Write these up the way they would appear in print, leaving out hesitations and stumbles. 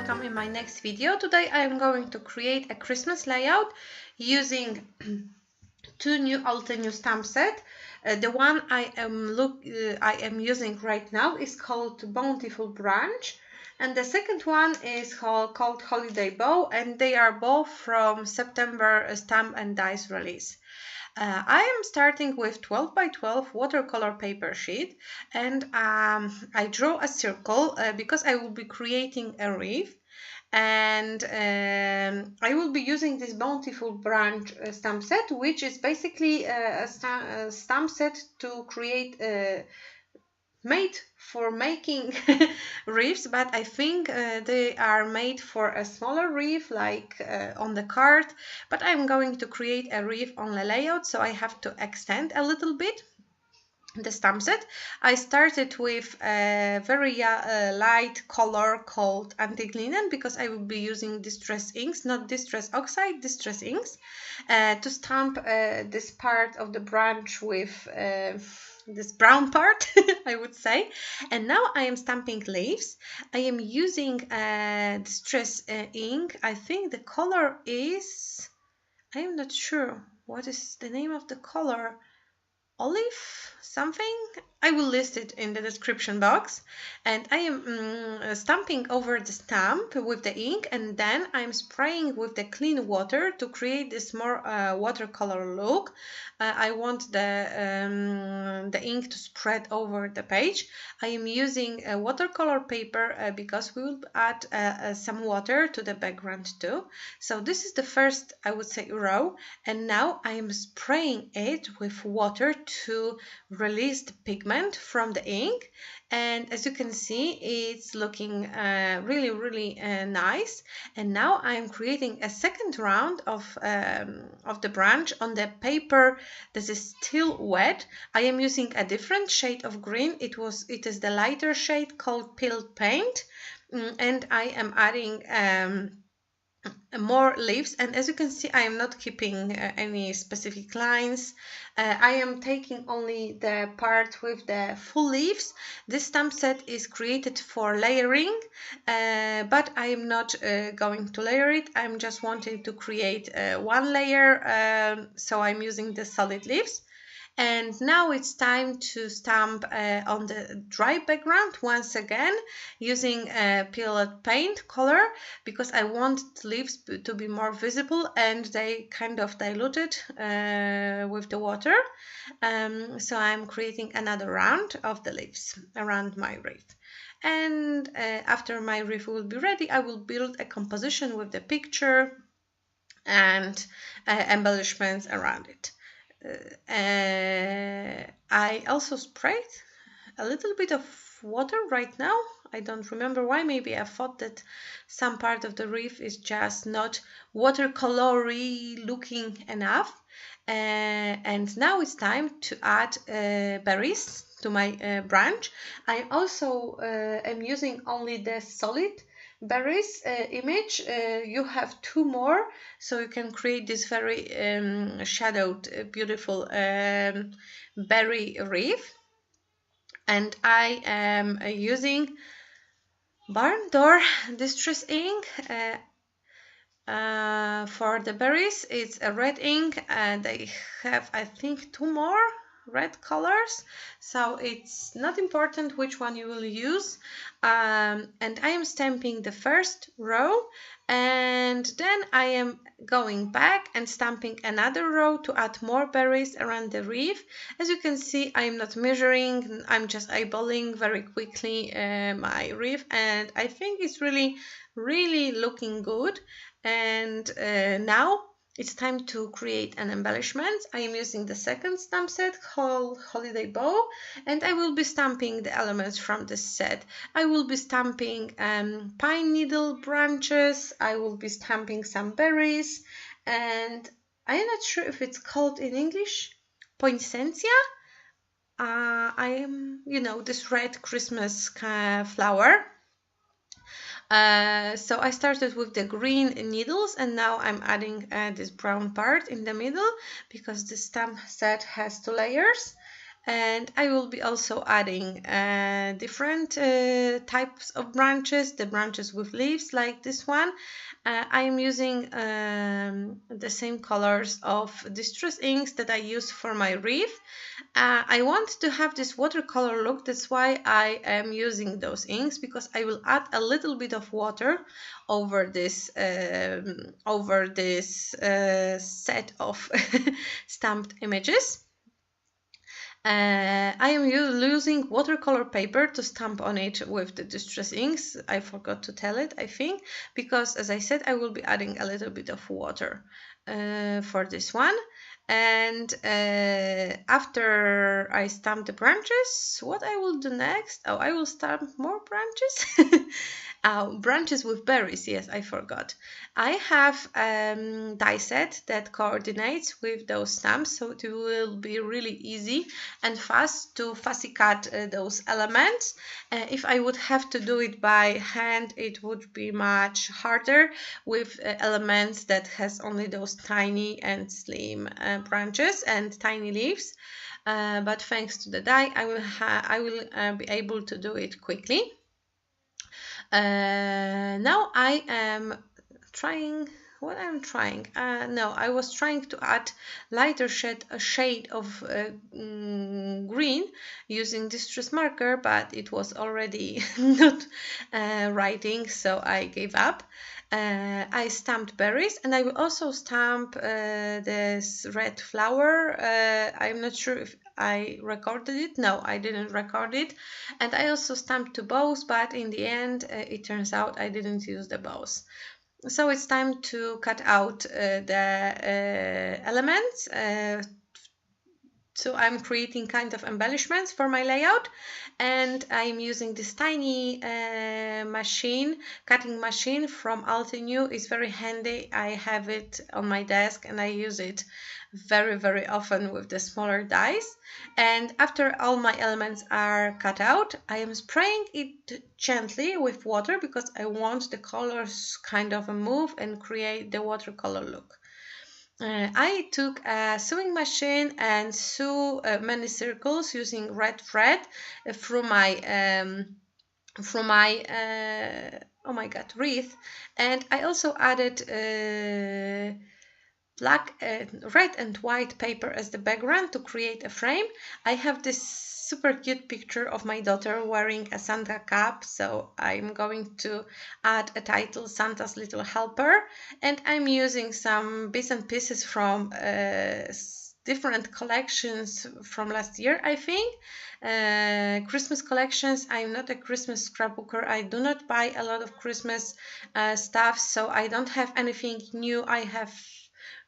welcome in my next video. Today I am going to create a Christmas layout using two new Altenew stamp set. The one I am using right now is called Bountiful Branch, and the second one is called Holiday Bow, and they are both from September Stamp and Dies release. I am starting with 12 by 12 watercolor paper sheet, and I draw a circle because I will be creating a wreath, and I will be using this Bountiful Branch stamp set, which is basically a stamp set to create made for making wreaths, but I think they are made for a smaller wreath, like on the card, but I'm going to create a wreath on the layout, so I have to extend a little bit the stamp set. I started with a very light color called Antique Linen because I will be using Distress inks, not Distress Oxide, Distress inks, to stamp this part of the branch with this brown part, I would say. And now I am stamping leaves. I am using Distress ink. I think the color is, I am not sure what is the name of the color, olive something. I will list it in the description box. And I am stamping over the stamp with the ink, and then I'm spraying with the clean water to create this more watercolor look. I want the ink to spread over the page. I am using a watercolor paper because we will add some water to the background too. So this is the first, I would say, row, and now I am spraying it with water to release the pigment from the ink, and as you can see, it's looking really nice. And now I am creating a second round of the branch on the paper that is still wet. I am using a different shade of green. It is the lighter shade called Peeled Paint, and I am adding more leaves, and as you can see, I am not keeping any specific lines. I am taking only the part with the full leaves. This stamp set is created for layering, but I am not going to layer it. I'm just wanting to create one layer, so I'm using the solid leaves. And now it's time to stamp on the dry background once again using Peeled Paint color, because I want the leaves to be more visible and they kind of diluted with the water. So I'm creating another round of the leaves around my wreath. And after my wreath will be ready, I will build a composition with the picture and embellishments around it. I also sprayed a little bit of water right now. I don't remember why. Maybe I thought that some part of the wreath is just not watercolory looking enough. And now it's time to add berries to my branch. I also am using only the solid berries image. You have two more, so you can create this very shadowed, beautiful berry wreath. And I am using Barn Door Distress ink for the berries. It's a red ink, and they have, I think, two more red colors, so it's not important which one you will use. And I am stamping the first row, and then I am going back and stamping another row to add more berries around the wreath. As you can see, I'm not measuring, I'm just eyeballing very quickly my wreath, and I think it's really looking good. And now it's time to create an embellishment. I am using the second stamp set called Holiday Bow, and I will be stamping the elements from this set. I will be stamping pine needle branches, I will be stamping some berries, and I am not sure if it's called in English poinsettia. I am, this red Christmas flower. So I started with the green needles, and now I'm adding this brown part in the middle because the stamp set has two layers. And I will be also adding different types of branches, the branches with leaves like this one. I am using the same colors of distress inks that I use for my wreath. I want to have this watercolor look, that's why I am using those inks, because I will add a little bit of water over this set of stamped images. I am using watercolor paper to stamp on it with the distress inks. I forgot to tell it, I think, because as I said, I will be adding a little bit of water for this one. And after I stamp the branches, what I will do next? Oh, I will stamp more branches. Branches with berries, yes, I forgot. I have die set that coordinates with those stamps, so it will be really easy and fast to fussy cut those elements. If I would have to do it by hand, it would be much harder with elements that has only those tiny and slim branches and tiny leaves. But thanks to the die, I will be able to do it quickly. Now I am trying. What I'm trying? No, I was trying to add lighter shade of green using distress marker, but it was already not writing, so I gave up. I stamped berries, and I will also stamp this red flower. I'm not sure if I recorded it. No, I didn't record it. And I also stamped 2 bows, but in the end, it turns out I didn't use the bows. So it's time to cut out the elements. So I'm creating kind of embellishments for my layout, and I'm using this tiny cutting machine from Altenew. It's very handy. I have it on my desk and I use it very, very often with the smaller dies. And after all my elements are cut out, I am spraying it gently with water because I want the colors kind of move and create the watercolor look. I took a sewing machine and sew many circles using red thread through my oh my god, wreath, and I also added red and white paper as the background to create a frame. I have this super cute picture of my daughter wearing a Santa cap, so I'm going to add a title, Santa's Little Helper, and I'm using some bits and pieces from different collections from last year, I think. Christmas collections. I'm not a Christmas scrapbooker. I do not buy a lot of Christmas stuff, so I don't have anything new. I have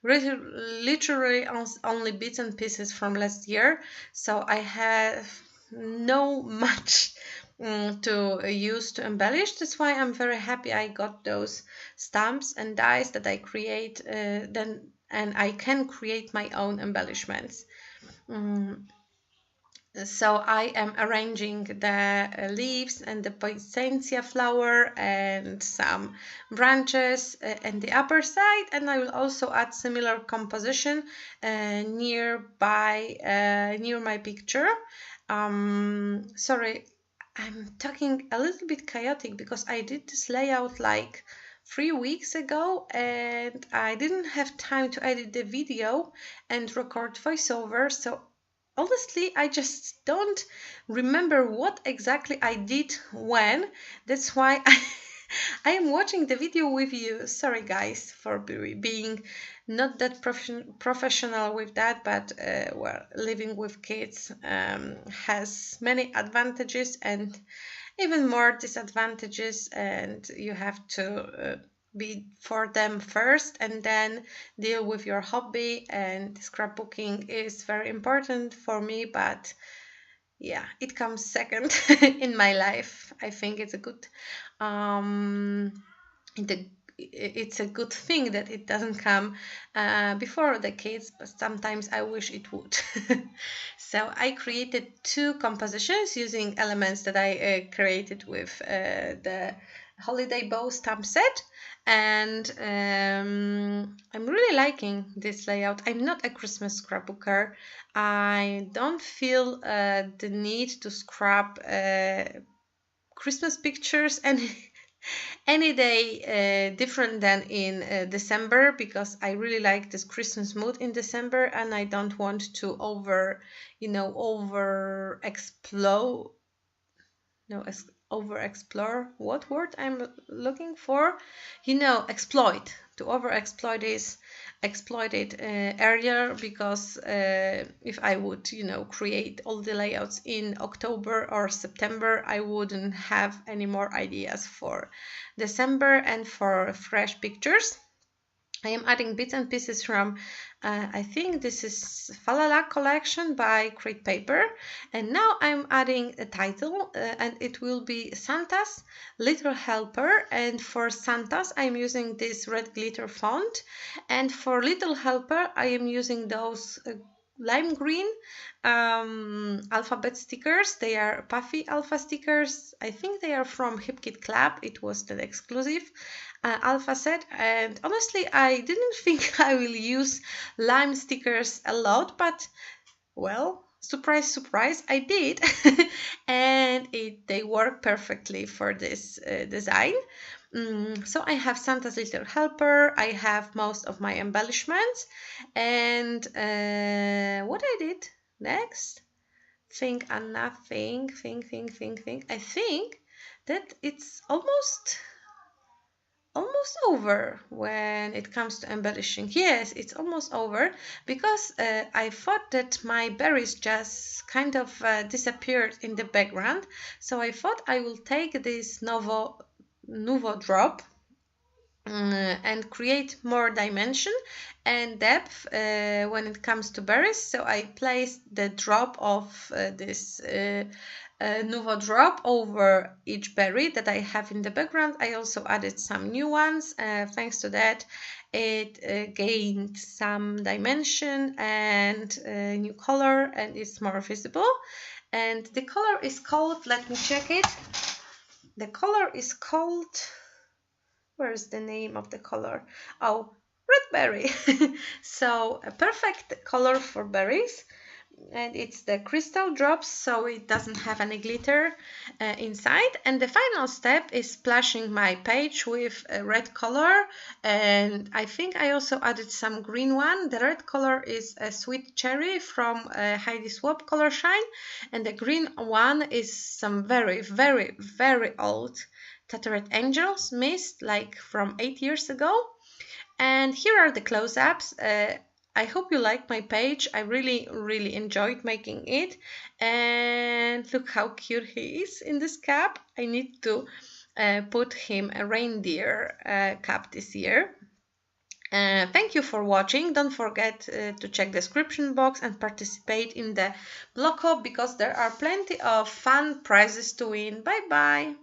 literally only bits and pieces from last year, so I have no much to use to embellish. That's why I'm very happy I got those stamps and dies that I create then, and I can create my own embellishments. So I am arranging the leaves and the poinsettia flower and some branches in the upper side, and I will also add similar composition near my picture. Sorry, I'm talking a little bit chaotic because I did this layout like 3 weeks ago and I didn't have time to edit the video and record voiceover, so honestly, I just don't remember what exactly I did when. That's why I am watching the video with you. Sorry, guys, for being not that professional with that, but well, living with kids has many advantages and even more disadvantages, and you have to be for them first and then deal with your hobby. And scrapbooking is very important for me, but yeah, it comes second in my life. I think it's a good it's a good thing that it doesn't come before the kids, but sometimes I wish it would. So I created 2 compositions using elements that I created with the holiday bow stamp set, and I'm really liking this layout. I'm not a Christmas scrapbooker. I don't feel the need to scrap Christmas pictures any day different than in December, because I really like this Christmas mood in December, and I don't want to over explore. No, over explore. What word I'm looking for? Exploit. To over exploit is exploited area, because if I would create all the layouts in October or September, I wouldn't have any more ideas for December and for fresh pictures. I am adding bits and pieces from, I think this is Falala collection by Crate Paper. And now I'm adding a title, and it will be Santa's Little Helper. And for Santa's, I'm using this red glitter font. And for Little Helper, I am using those lime green alphabet stickers. They are puffy alpha stickers. I think they are from HipKit Club. It was the exclusive alpha set, and honestly I didn't think I will use lime stickers a lot, but well, surprise surprise, I did. And they work perfectly for this design. So I have Santa's Little Helper, I have most of my embellishments, and what I did next, think I think that it's almost over when it comes to embellishing. Yes, it's almost over, because I thought that my berries just kind of disappeared in the background. So I thought I will take this Nuvo drop and create more dimension and depth when it comes to berries. So I placed the drop of this Nuvo drop over each berry that I have in the background. I also added some new ones. Thanks to that, it gained some dimension and new color, and it's more visible. And the color is called, let me check it. The color is called, where's the name of the color? Oh, red berry. So a perfect color for berries. And it's the crystal drops, so it doesn't have any glitter inside. And the final step is splashing my page with a red color, and I think I also added some green one. The red color is a sweet cherry from Heidi Swap Color Shine, and the green one is some very, very, very old Tattered Angels mist, like from 8 years ago. And here are the close-ups. I hope you like my page. I really, really enjoyed making it. And look how cute he is in this cap. I need to put him a reindeer cap this year. Thank you for watching. Don't forget to check the description box and participate in the blog hop, because there are plenty of fun prizes to win. Bye bye.